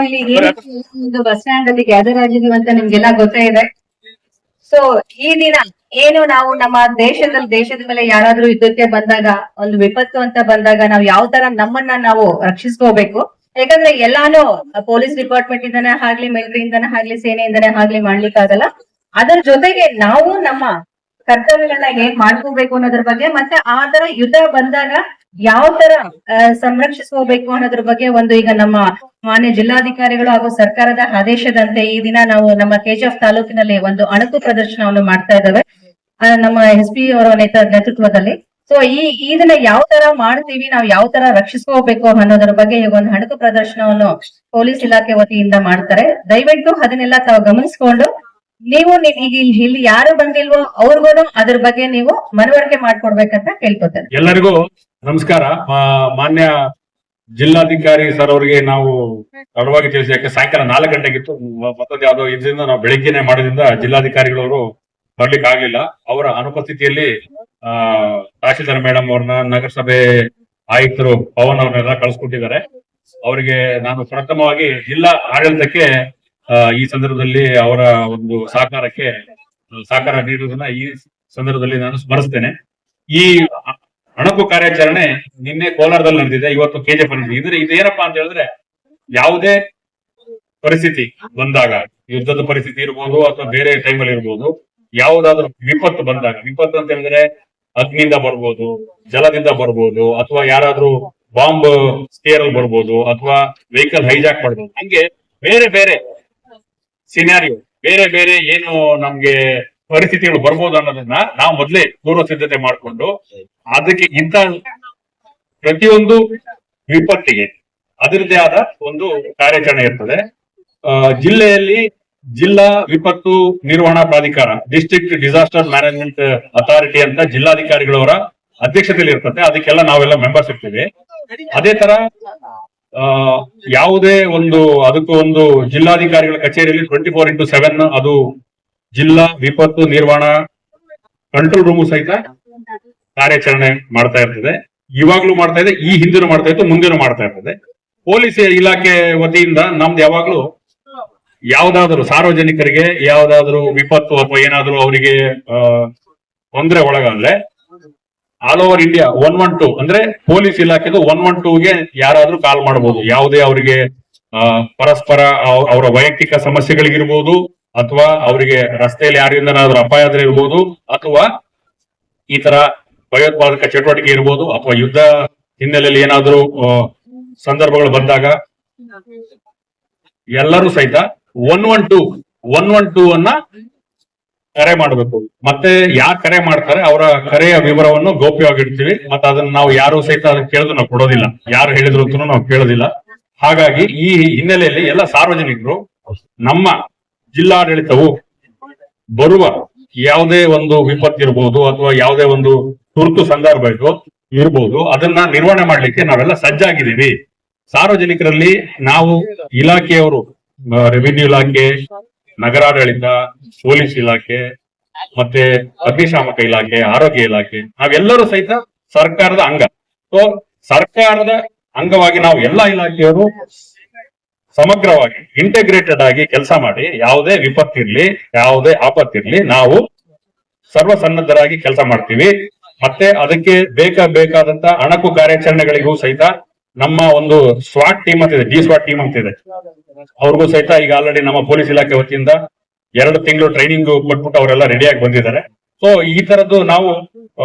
ನಾವಿಲ್ಲಿ ಒಂದು bus stand ಅಲ್ಲಿ ಗ್ಯಾದರ್ ಆಗಿದೀವಿ ಅಂತ ನಿಮ್ಗೆಲ್ಲ ಗೊತ್ತೇ ಇದೆ. ಸೊ ಈ ದಿನ ಏನು ನಾವು ನಮ್ಮ ದೇಶದ ಮೇಲೆ ಯಾರಾದ್ರೂ ಯುದ್ಧಕ್ಕೆ ಬಂದಾಗ, ಒಂದು ವಿಪತ್ತು ಅಂತ ಬಂದಾಗ ನಾವು ಯಾವ ತರ ನಮ್ಮನ್ನ ನಾವು ರಕ್ಷಿಸ್ಕೋಬೇಕು. ಯಾಕಂದ್ರೆ ಎಲ್ಲಾನು ಪೊಲೀಸ್ ಡಿಪಾರ್ಟ್ಮೆಂಟ್ ಇಂದಾನೆ ಆಗ್ಲಿ, ಮಿಲಿಟರಿ ಇಂದಾನೆ ಆಗ್ಲಿ, ಸೇನೆಯಿಂದಾನೆ ಆಗ್ಲಿ ಮಾಡ್ಲಿಕ್ಕಾಗಲ್ಲ. ಅದರ ಜೊತೆಗೆ ನಾವು ನಮ್ಮ ಕರ್ತವ್ಯಗಳನ್ನ ಹೇಗ್ ಮಾಡ್ಕೋಬೇಕು ಅನ್ನೋದ್ರ ಬಗ್ಗೆ, ಮತ್ತೆ ಆ ತರ ಯುದ್ಧ ಬಂದಾಗ ಯಾವ ತರ ಸಂರಕ್ಷಿಸ್ಕೋಬೇಕು ಅನ್ನೋದ್ರ ಬಗ್ಗೆ ಒಂದು ಈಗ ನಮ್ಮ ಮಾನ್ಯ ಜಿಲ್ಲಾಧಿಕಾರಿಗಳು ಹಾಗೂ ಸರ್ಕಾರದ ಆದೇಶದಂತೆ ಈ ದಿನ ನಾವು ನಮ್ಮ ಕೆಜಿಎಫ್ ತಾಲೂಕಿನಲ್ಲಿ ಒಂದು ಅಣಕು ಪ್ರದರ್ಶನವನ್ನು ಮಾಡ್ತಾ ಇದ್ದೇವೆ, ನಮ್ಮ SP ಅವರ ನೇತೃತ್ವದಲ್ಲಿ. ಸೊ ಈ ದಿನ ಯಾವ ತರ ಮಾಡ್ತೀವಿ, ನಾವು ಯಾವ ತರ ರಕ್ಷಿಸ್ಕೋಬೇಕು ಅನ್ನೋದ್ರ ಬಗ್ಗೆ ಈಗ ಒಂದು ಅಣಕು ಪ್ರದರ್ಶನವನ್ನು ಪೊಲೀಸ್ ಇಲಾಖೆ ವತಿಯಿಂದ ಮಾಡ್ತಾರೆ. ದಯವಿಟ್ಟು ಅದನ್ನೆಲ್ಲ ತಾವು ಗಮನಿಸ್ಕೊಂಡು ನೀವು ಈಗ ಇಲ್ಲಿ ಯಾರು ಬಂದಿಲ್ವೋ ಅವ್ರಿಗೂ ಅದ್ರ ಬಗ್ಗೆ ನೀವು ಮನವರಿಕೆ ಮಾಡ್ಕೊಡ್ಬೇಕಂತ ಕೇಳ್ಕೊತೇನೆ. ಎಲ್ಲರಿಗೂ ನಮಸ್ಕಾರ. ಮಾನ್ಯ ಜಿಲ್ಲಾಧಿಕಾರಿ ಸರ್ ಅವರಿಗೆ ನಾವು ತಡವಾಗಿ ತಿಳಿಸಿ, ಯಾಕೆ ಸಾಯಂಕಾಲ 4 ಗಂಟೆಗಿತ್ತು, ಮತ್ತೊಂದು ಯಾವ್ದೋ ಇದರಿಂದ ನಾವು ಬೆಳಿಗ್ಗೆನೆ ಮಾಡೋದ್ರಿಂದ ಜಿಲ್ಲಾಧಿಕಾರಿಗಳವರು ಬರ್ಲಿಕ್ಕೆ ಆಗ್ಲಿಲ್ಲ. ಅವರ ಅನುಪಸ್ಥಿತಿಯಲ್ಲಿ ತಹಶೀಲ್ದಾರ್ ಮೇಡಮ್ ಅವ್ರನ್ನ, ನಗರಸಭೆ ಆಯುಕ್ತರು ಪವನ್ ಅವ್ರನ್ನೆಲ್ಲ ಕಳಿಸ್ಕೊಟ್ಟಿದ್ದಾರೆ. ಅವರಿಗೆ ನಾನು ಪ್ರಥಮವಾಗಿ ಜಿಲ್ಲಾ ಆಡಳಿತಕ್ಕೆ ಈ ಸಂದರ್ಭದಲ್ಲಿ ಅವರ ಒಂದು ಸಹಕಾರ ನೀಡುವುದನ್ನ ಈ ಸಂದರ್ಭದಲ್ಲಿ ನಾನು ಸ್ಮರಿಸ್ತೇನೆ. ಈ ಅಣಕು ಕಾರ್ಯಾಚರಣೆ ನಿನ್ನೆ ಕೋಲಾರದಲ್ಲಿ ನಡೆದಿದೆ, ಇವತ್ತು KGF ನಡೆದಿದೆ. ಇದೇನಪ್ಪಾ ಅಂತ ಹೇಳಿದ್ರೆ, ಯಾವುದೇ ಪರಿಸ್ಥಿತಿ ಬಂದಾಗ, ಯುದ್ಧದ ಪರಿಸ್ಥಿತಿ ಇರ್ಬೋದು ಅಥವಾ ಬೇರೆ ಟೈಮಲ್ಲಿ ಇರ್ಬೋದು, ಯಾವುದಾದ್ರೂ ವಿಪತ್ತು ಬಂದಾಗ, ವಿಪತ್ತು ಅಂತ ಹೇಳಿದ್ರೆ ಅಗ್ನಿಯಿಂದ ಬರ್ಬೋದು, ಜಲದಿಂದ ಬರ್ಬೋದು, ಅಥವಾ ಯಾರಾದ್ರೂ ಬಾಂಬ್ ಸ್ಕೇರ್ ಅಲ್ಲಿ ಬರ್ಬೋದು, ಅಥವಾ ವೆಹಿಕಲ್ ಹೈಜಾಕ್ ಮಾಡ್ಬೋದು. ಹಂಗೆ ಬೇರೆ ಬೇರೆ ಸಿನಾರಿಯೋ, ಬೇರೆ ಬೇರೆ ಏನು ನಮ್ಗೆ ಪರಿಸ್ಥಿತಿಗಳು ಬರ್ಬೋದು ಅನ್ನೋದನ್ನ ನಾವು ಮೊದಲೇ ಪೂರ್ವ ಸಿದ್ಧತೆ ಮಾಡಿಕೊಂಡು, ಅದಕ್ಕೆ ಇಂಥ ಪ್ರತಿಯೊಂದು ವಿಪತ್ತಿಗೆ ಅದರದ್ದೇ ಆದ ಒಂದು ಕಾರ್ಯಾಚರಣೆ ಇರ್ತದೆ. ಜಿಲ್ಲೆಯಲ್ಲಿ ಜಿಲ್ಲಾ ವಿಪತ್ತು ನಿರ್ವಹಣಾ ಪ್ರಾಧಿಕಾರ, ಡಿಸ್ಟ್ರಿಕ್ಟ್ ಡಿಸಾಸ್ಟರ್ ಮ್ಯಾನೇಜ್ಮೆಂಟ್ ಅಥಾರಿಟಿ ಅಂತ ಜಿಲ್ಲಾಧಿಕಾರಿಗಳವರ ಅಧ್ಯಕ್ಷತೆಯಲ್ಲಿ ಇರ್ತದೆ. ಅದಕ್ಕೆಲ್ಲ ನಾವೆಲ್ಲ ಮೆಂಬರ್ಸ್ ಇರ್ತೀವಿ. ಅದೇ ತರ ಯಾವುದೇ ಅದಕ್ಕೂ ಒಂದು ಜಿಲ್ಲಾಧಿಕಾರಿಗಳ ಕಚೇರಿಯಲ್ಲಿ 24x7 ಅದು ಜಿಲ್ಲಾ ವಿಪತ್ತು ನಿರ್ವಹಣಾ ಕಂಟ್ರೋಲ್ ರೂಮು ಸಹಿತ ಕಾರ್ಯಾಚರಣೆ ಮಾಡ್ತಾ ಇರ್ತದೆ. ಇವಾಗ್ಲೂ ಮಾಡ್ತಾ ಇದೆ, ಈ ಹಿಂದಿನೂ ಮಾಡ್ತಾ ಇತ್ತು, ಮುಂದಿನೂ ಮಾಡ್ತಾ ಇರ್ತದೆ. ಪೊಲೀಸ್ ಇಲಾಖೆ ವತಿಯಿಂದ ನಮ್ದು ಯಾವಾಗ್ಲೂ ಯಾವ್ದಾದ್ರು ಸಾರ್ವಜನಿಕರಿಗೆ ಯಾವ್ದಾದ್ರು ವಿಪತ್ತು ಅಥವಾ ಏನಾದ್ರು ಅವರಿಗೆ ತೊಂದರೆ ಒಳಗಾದ್ರೆ ಆಲ್ ಓವರ್ ಇಂಡಿಯಾ 112 ಅಂದ್ರೆ ಪೊಲೀಸ್ ಇಲಾಖೆದು 112ಗೆ ಯಾರಾದ್ರೂ ಕಾಲ್ ಮಾಡಬಹುದು. ಯಾವುದೇ ಅವರಿಗೆ ಪರಸ್ಪರ ಅವರ ವೈಯಕ್ತಿಕ ಸಮಸ್ಯೆಗಳಿಗಿರ್ಬೋದು, ಅಥವಾ ಅವರಿಗೆ ರಸ್ತೆಯಲ್ಲಿ ಯಾರಿಂದನಾದ್ರೂ ಅಪಾಯ ಆದ್ರೆ ಇರ್ಬೋದು, ಅಥವಾ ಈ ತರ ಭಯೋತ್ಪಾದಕ ಚಟುವಟಿಕೆ ಇರ್ಬೋದು, ಅಥವಾ ಯುದ್ಧ ಹಿನ್ನೆಲೆಯಲ್ಲಿ ಏನಾದ್ರೂ ಸಂದರ್ಭಗಳು ಬಂದಾಗ ಎಲ್ಲರೂ ಸಹಿತ 112 ಅನ್ನ ಕರೆ ಮಾಡಬೇಕು. ಮತ್ತೆ ಯಾರು ಕರೆ ಮಾಡ್ತಾರೆ ಅವರ ಕರೆಯ ವಿವರವನ್ನು ಗೌಪ್ಯವಾಗಿಡ್ತೀವಿ. ಮತ್ತೆ ಅದನ್ನ ನಾವು ಯಾರು ಸಹಿತ ಅದನ್ನ ಕೇಳಿದ್ರು ನಾವು ಕೊಡೋದಿಲ್ಲ, ಯಾರು ಹೇಳಿದ್ರು ಅಂತ ನಾವು ಕೇಳೋದಿಲ್ಲ. ಹಾಗಾಗಿ ಈ ಹಿನ್ನೆಲೆಯಲ್ಲಿ ಎಲ್ಲ ಸಾರ್ವಜನಿಕರು ನಮ್ಮ ಜಿಲ್ಲಾಡಳಿತವು ಬರುವ ಯಾವುದೇ ಒಂದು ವಿಪತ್ತು ಇರ್ಬೋದು, ಅಥವಾ ಯಾವುದೇ ಒಂದು ತುರ್ತು ಸಂದರ್ಭ ಇರ್ಬೋದು, ಅದನ್ನ ನಿರ್ವಹಣೆ ಮಾಡ್ಲಿಕ್ಕೆ ನಾವೆಲ್ಲ ಸಜ್ಜಾಗಿದ್ದೀವಿ. ಸಾರ್ವಜನಿಕರಲ್ಲಿ ನಾವು ಇಲಾಖೆಯವರು, ರೆವಿನ್ಯೂ ಇಲಾಖೆ, ನಗರಾಡಳಿತ, ಪೊಲೀಸ್ ಇಲಾಖೆ, ಮತ್ತೆ ಅಗ್ನಿಶಾಮಕ ಇಲಾಖೆ, ಆರೋಗ್ಯ ಇಲಾಖೆ, ನಾವೆಲ್ಲರೂ ಸಹಿತ ಸರ್ಕಾರದ ಅಂಗ. ಸೊ ಸರ್ಕಾರದ ಅಂಗವಾಗಿ ನಾವು ಎಲ್ಲಾ ಇಲಾಖೆಯವರು ಸಮಗ್ರವಾಗಿ ಇಂಟಿಗ್ರೇಟೆಡ್ ಆಗಿ ಕೆಲಸ ಮಾಡಿ, ಯಾವುದೇ ವಿಪತ್ತಿರ್ಲಿ, ಯಾವುದೇ ಆಪತ್ತಿರ್ಲಿ, ನಾವು ಸರ್ವಸನ್ನದ್ಧರಾಗಿ ಕೆಲಸ ಮಾಡ್ತೀವಿ. ಮತ್ತೆ ಅದಕ್ಕೆ ಬೇಕಾದಂತ ಅಣಕು ಕಾರ್ಯಾಚರಣೆಗಳಿಗೂ ಸಹಿತ ನಮ್ಮ ಒಂದು ಸ್ವಾಟ್ ಟೀಮ್ ಅಂತ ಇದೆ, DSWAT ಟೀಮ್ ಅಂತ ಇದೆ. ಅವ್ರಿಗೂ ಸಹಿತ ಈಗ ಆಲ್ರೆಡಿ ನಮ್ಮ ಪೊಲೀಸ್ ಇಲಾಖೆ ವತಿಯಿಂದ 2 ತಿಂಗಳು ಟ್ರೈನಿಂಗ್ ಕೊಟ್ಬಿಟ್ಟು ಅವರೆಲ್ಲ ರೆಡಿಯಾಗಿ ಬಂದಿದ್ದಾರೆ. ಸೊ ಈ ತರದ್ದು ನಾವು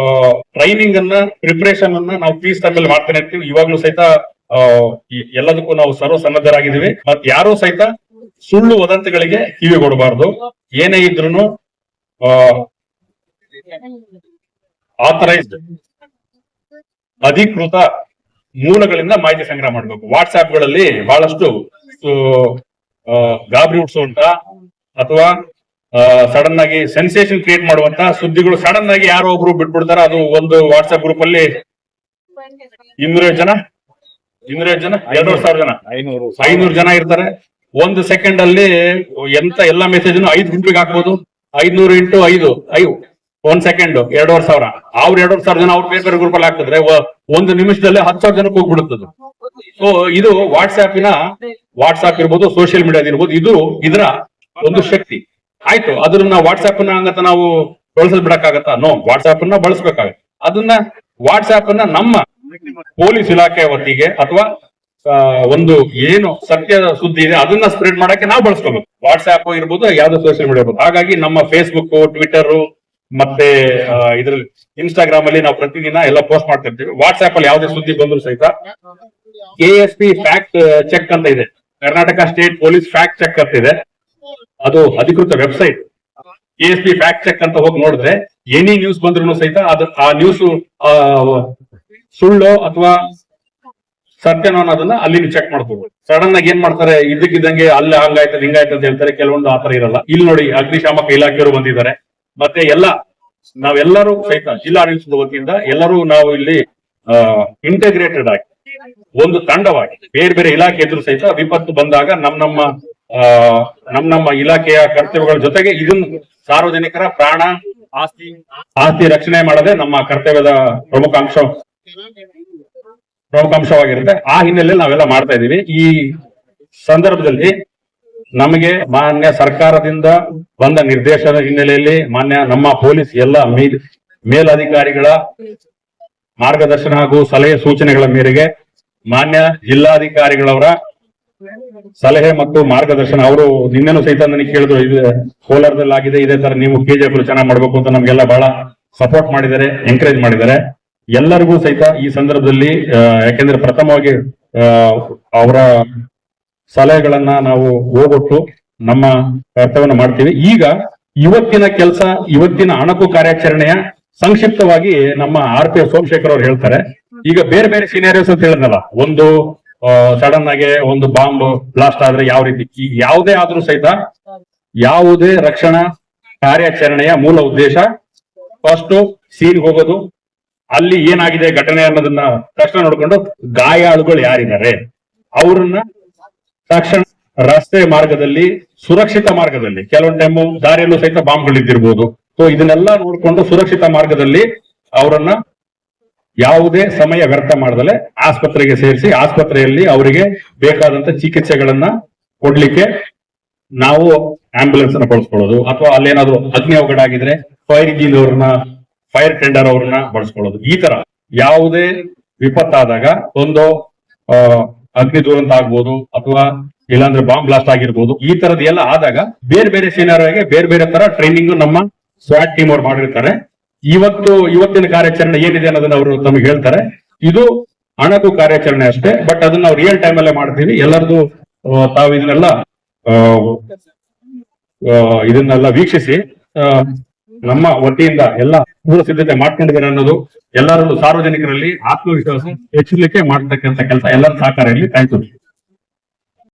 ಟ್ರೈನಿಂಗ್ ಅನ್ನ, ಪ್ರಿಪರೇಷನ್ ಅನ್ನ ನಾವು ಪೀಸ್ ಟೈಮಲ್ಲಿ ಮಾಡ್ತಾನೆ ಇರ್ತೀವಿ. ಇವಾಗ್ಲೂ ಸಹಿತ ಎಲ್ಲದಕ್ಕೂ ನಾವು ಸರ್ವಸನ್ನದ್ಧರಾಗಿದ್ದೀವಿ. ಮತ್ತೆ ಯಾರೂ ಸಹಿತ ಸುಳ್ಳು ವದಂತಿಗಳಿಗೆ ಕಿವಿ ಕೊಡಬಾರ್ದು. ಏನೇ ಇದ್ರು ಆಥರೈಸ್ಡ್ ಅಧಿಕೃತ ಮೂಲಗಳಿಂದ ಮಾಹಿತಿ ಸಂಗ್ರಹ ಮಾಡಬೇಕು. ವಾಟ್ಸ್ಆಪ್ ಗಳಲ್ಲಿ ಬಹಳಷ್ಟು ಗಾಬರಿ ಹುಟ್ಟಿಸುವಂತ ಅಥವಾ ಸಡನ್ ಆಗಿ ಸೆನ್ಸೇಷನ್ ಕ್ರಿಯೇಟ್ ಮಾಡುವಂತ ಸುದ್ದಿಗಳು ಸಡನ್ ಆಗಿ ಯಾರೋ ಒಬ್ರು ಬಿಟ್ಬಿಡ್ತಾರ. ಅದು ಒಂದು ವಾಟ್ಸ್ಆಪ್ ಗ್ರೂಪ್ ಅಲ್ಲಿ 200 ಜನ 2,500 ಜನ 500 ಜನ ಇರ್ತಾರೆ. 1 ಸೆಕೆಂಡ್ ಅಲ್ಲಿ ಎಲ್ಲ ಮೆಸೇಜ್ 5 ಗುಂಪಿಗೆ ಹಾಕ್ಬೋದು. 500 × 5 1 ಸೆಕೆಂಡ್ 2,500. ಅವ್ರು 2,500 ಜನ ಅವ್ರ ಬೇರೆ ಬೇರೆ ಗ್ರೂಪ್ ಅಲ್ಲಿ ಹಾಕಿದ್ರೆ 1 ನಿಮಿಷದಲ್ಲಿ 10,000 ಜನಕ್ಕೆ ಹೋಗ್ಬಿಡುತ್ತದೆ. ಸೊ ಇದು ವಾಟ್ಸ್ಆಪ್ ಇರ್ಬೋದು, ಸೋಷಿಯಲ್ ಮೀಡಿಯಾದ ಇರ್ಬೋದು, ಇದು ಇದರ ಒಂದು ಶಕ್ತಿ. ಆಯ್ತು, ಅದನ್ನ ವಾಟ್ಸ್ಆಪ್ ಹಂಗಂತ ನಾವು ಬಳಸಲ್ ಬಿಡಕ್ಕಾಗತ್ತಾ? ನೋ, ವಾಟ್ಸ್ಆಪ್ ಅನ್ನ ಬಳಸ್ಬೇಕಾಗತ್ತೆ. ಅದನ್ನ ವಾಟ್ಸ್ಆಪ್ ಅನ್ನ ನಮ್ಮ ಪೊಲೀಸ್ ಇಲಾಖೆ ಹೊತ್ತಿಗೆ ಅಥವಾ ಒಂದು ಏನು ಸತ್ಯದ ಸುದ್ದಿ ಇದೆ ಅದನ್ನ ಸ್ಪ್ರೆಡ್ ಮಾಡಕ್ಕೆ ನಾವು ಬಳಸ್ಕೋಬೇಕು. ವಾಟ್ಸ್ಆಪ್ ಇರ್ಬೋದು, ಯಾವ್ದೋ ಸೋಷಿಯಲ್ ಮೀಡಿಯಾ ಇರ್ಬೋದು. ಹಾಗಾಗಿ ನಮ್ಮ ಫೇಸ್ಬುಕ್, ಟ್ವಿಟರ್ ಮತ್ತೆ ಇದ್ರಲ್ಲಿ ಇನ್ಸ್ಟಾಗ್ರಾಮ್ ಅಲ್ಲಿ ನಾವು ಪ್ರತಿದಿನ ಎಲ್ಲ ಪೋಸ್ಟ್ ಮಾಡ್ತಾ ಇರ್ತೀವಿ. ವಾಟ್ಸ್ಆಪ್ ಅಲ್ಲಿ ಯಾವುದೇ ಸುದ್ದಿ ಬಂದ್ರು ಸಹಿತ KSP ಫ್ಯಾಕ್ಟ್ ಚೆಕ್ ಅಂತ ಇದೆ, Karnataka state police fact check ಅಂತ ಇದೆ. ಅದು ಅಧಿಕೃತ ವೆಬ್ಸೈಟ್. KSP ಫ್ಯಾಕ್ಟ್ ಚೆಕ್ ಅಂತ ಹೋಗಿ ನೋಡಿದ್ರೆ ಎನಿ ನ್ಯೂಸ್ ಬಂದ್ರು ಸಹಿತ ಆ ನ್ಯೂಸ್ ಸುಳ್ಳು ಅಥವಾ ಸತ್ಯನೋ ಅನ್ನೋದನ್ನ ಅಲ್ಲಿ ನೀವು ಚೆಕ್ ಮಾಡ್ಬೋದು. ಸಡನ್ ಆಗಿ ಏನ್ ಮಾಡ್ತಾರೆ, ಇದಕ್ಕಿದ್ದಂಗೆ ಅಲ್ಲಿ ಹಂಗಾಯ್ತದ ಹಿಂಗಾಯ್ತದ ಹೇಳ್ತಾರೆ. ಕೆಲವೊಂದು ಆತರ ಇರಲ್ಲ. ಇಲ್ಲಿ ನೋಡಿ, ಅಗ್ನಿಶಾಮಕ ಇಲಾಖೆಯವರು ಬಂದಿದ್ದಾರೆ. ಮತ್ತೆ ನಾವೆಲ್ಲರೂ ಸಹಿತ ಜಿಲ್ಲಾಡಳಿತದ ವತಿಯಿಂದ ಎಲ್ಲರೂ ನಾವು ಇಲ್ಲಿ ಇಂಟಿಗ್ರೇಟೆಡ್ ಆಗಿ ಒಂದು ತಂಡವಾಗಿ ಬೇರೆ ಬೇರೆ ಇಲಾಖೆ ಎದುರು ಸಹಿತ ವಿಪತ್ತು ಬಂದಾಗ ನಮ್ಮ ಇಲಾಖೆಯ ಕರ್ತವ್ಯಗಳ ಜೊತೆಗೆ ಇದನ್ನು ಸಾರ್ವಜನಿಕರ ಪ್ರಾಣ ಆಸ್ತಿ ರಕ್ಷಣೆ ಮಾಡದೆ ನಮ್ಮ ಕರ್ತವ್ಯದ ಪ್ರಮುಖ ಅಂಶವಾಗಿರುತ್ತೆ. ಆ ಹಿನ್ನೆಲೆಯಲ್ಲಿ ನಾವೆಲ್ಲ ಮಾಡ್ತಾ ಇದೀವಿ. ಈ ಸಂದರ್ಭದಲ್ಲಿ ನಮಗೆ ಮಾನ್ಯ ಸರ್ಕಾರದಿಂದ ಬಂದ ನಿರ್ದೇಶನದ ಹಿನ್ನೆಲೆಯಲ್ಲಿ ಮಾನ್ಯ ನಮ್ಮ ಪೊಲೀಸ್ ಎಲ್ಲ ಮೇಲಧಿಕಾರಿಗಳ ಮಾರ್ಗದರ್ಶನ ಹಾಗೂ ಸಲಹೆ ಸೂಚನೆಗಳ ಮೇರೆಗೆ ಮಾನ್ಯ ಜಿಲ್ಲಾಧಿಕಾರಿಗಳವರ ಸಲಹೆ ಮತ್ತು ಮಾರ್ಗದರ್ಶನ, ಅವರು ನಿನ್ನೆನೂ ಸಹಿತ ನನಗೆ ಕೇಳಿದ್ರು, ಇದು ಕೋಲಾರದಲ್ಲಿ ಆಗಿದೆ, ಇದೇ ತರ ನೀವು KJF ಚೆನ್ನಾಗಿ ಮಾಡ್ಬೇಕು ಅಂತ ನಮ್ಗೆಲ್ಲ ಬಹಳ ಸಪೋರ್ಟ್ ಮಾಡಿದ್ದಾರೆ, ಎಂಕರೇಜ್ ಮಾಡಿದ್ದಾರೆ. ಎಲ್ಲರಿಗೂ ಸಹಿತ ಈ ಸಂದರ್ಭದಲ್ಲಿ ಯಾಕೆಂದ್ರೆ ಪ್ರಥಮವಾಗಿ ಅವರ ಸಲಹೆಗಳನ್ನ ನಾವು ಹೋಗೊಟ್ಟು ನಮ್ಮ ಕರ್ತವ್ಯವನ್ನು ಮಾಡ್ತೀವಿ. ಈಗ ಇವತ್ತಿನ ಅಣಕು ಕಾರ್ಯಾಚರಣೆಯ ಸಂಕ್ಷಿಪ್ತವಾಗಿ ನಮ್ಮ RPF ಸೋಮಶೇಖರ್ ಅವರು ಹೇಳ್ತಾರೆ. ಈಗ ಬೇರೆ ಬೇರೆ ಸಿನಾರಿಯೋಸ್ ಅಂತ ಹೇಳಿದ್ನಲ್ಲ, ಒಂದು ಸಡನ್ ಆಗಿ ಒಂದು ಬಾಂಬ್ ಬ್ಲಾಸ್ಟ್ ಆದ್ರೆ ಯಾವ ರೀತಿ, ಯಾವುದೇ ಆದ್ರೂ ಸಹಿತ ಯಾವುದೇ ರಕ್ಷಣಾ ಕಾರ್ಯಾಚರಣೆಯ ಮೂಲ ಉದ್ದೇಶ ಫಸ್ಟ್ ಸೀನ್ ಹೋಗೋದು, ಅಲ್ಲಿ ಏನಾಗಿದೆ ಘಟನೆ ಅನ್ನೋದನ್ನ ತಕ್ಷಣ ನೋಡ್ಕೊಂಡು ಗಾಯಾಳುಗಳು ಯಾರಿದ್ದಾರೆ ಅವ್ರನ್ನ ತಕ್ಷಣ ರಸ್ತೆ ಮಾರ್ಗದಲ್ಲಿ, ಸುರಕ್ಷಿತ ಮಾರ್ಗದಲ್ಲಿ, ಕೆಲವೊಂದು ಟೈಮು ದಾರಿಯಲ್ಲೂ ಸಹಿತ ಬಾಂಬ್ಗಳಿದ್ದಿರ್ಬೋದು. ಸೊ ಇದನ್ನೆಲ್ಲ ನೋಡ್ಕೊಂಡು ಸುರಕ್ಷಿತ ಮಾರ್ಗದಲ್ಲಿ ಅವರನ್ನ ಯಾವುದೇ ಸಮಯ ವ್ಯರ್ಥ ಮಾಡದಲೆ ಆಸ್ಪತ್ರೆಗೆ ಸೇರಿಸಿ ಆಸ್ಪತ್ರೆಯಲ್ಲಿ ಅವರಿಗೆ ಬೇಕಾದಂತ ಚಿಕಿತ್ಸೆಗಳನ್ನ ಕೊಡ್ಲಿಕ್ಕೆ ನಾವು ಆಂಬ್ಯುಲೆನ್ಸ್ ಅನ್ನ ಬಳಸ್ಕೊಳ್ಳೋದು, ಅಥವಾ ಅಲ್ಲೇನಾದ್ರು ಅಗ್ನಿ ಅವಘಡ ಆಗಿದ್ರೆ ಫೈರ್ ಟೆಂಡರ್ ಅವ್ರನ್ನ ಬಳಸ್ಕೊಳ್ಳೋದು. ಈ ತರ ಯಾವುದೇ ವಿಪತ್ತಾದಾಗ, ಒಂದು ಅಗ್ನಿ ದುರಂತ ಆಗ್ಬೋದು ಅಥವಾ ಇಲ್ಲಾಂದ್ರೆ ಬಾಂಬ್ ಬ್ಲಾಸ್ಟ್ ಆಗಿರ್ಬೋದು, ಈ ತರದ್ ಎಲ್ಲ ಆದಾಗ ಬೇರೆ ಬೇರೆ ಸಿನಾರಿಯೋಗೆ ಬೇರೆ ಬೇರೆ ತರ ಟ್ರೈನಿಂಗ್ ನಮ್ಮ ಸ್ವಾಟ್ ಟೀಮ್ ಅವ್ರು ಮಾಡಿರ್ತಾರೆ. ಇವತ್ತಿನ ಕಾರ್ಯಾಚರಣೆ ಏನಿದೆ ಅನ್ನೋದನ್ನ ಅವರು ನಮಗೆ ಹೇಳ್ತಾರೆ. ಇದು ಅಣಕು ಕಾರ್ಯಾಚರಣೆ ಅಷ್ಟೇ, ಬಟ್ ಅದನ್ನ ನಾವು ರಿಯಲ್ ಟೈಮ್ ಅಲ್ಲೇ ಮಾಡ್ತೀವಿ. ಎಲ್ಲರದು ತಾವು ಇದನ್ನೆಲ್ಲ ವೀಕ್ಷಿಸಿ ನಮ್ಮ ವತಿಯಿಂದ ಎಲ್ಲ ಪೂರ್ವ ಸಿದ್ಧತೆ ಮಾಡ್ಕೊಂಡಿದ್ದಾರೆ ಅನ್ನೋದು ಎಲ್ಲರಲ್ಲೂ ಸಾರ್ವಜನಿಕರಲ್ಲಿ ಆತ್ಮವಿಶ್ವಾಸ ಹೆಚ್ಚಲಿಕ್ಕೆ ಮಾಡತಕ್ಕಂಥ ಕೆಲಸ ಎಲ್ಲರ ಸಹಕಾರ ಇರಲಿ. Thank you.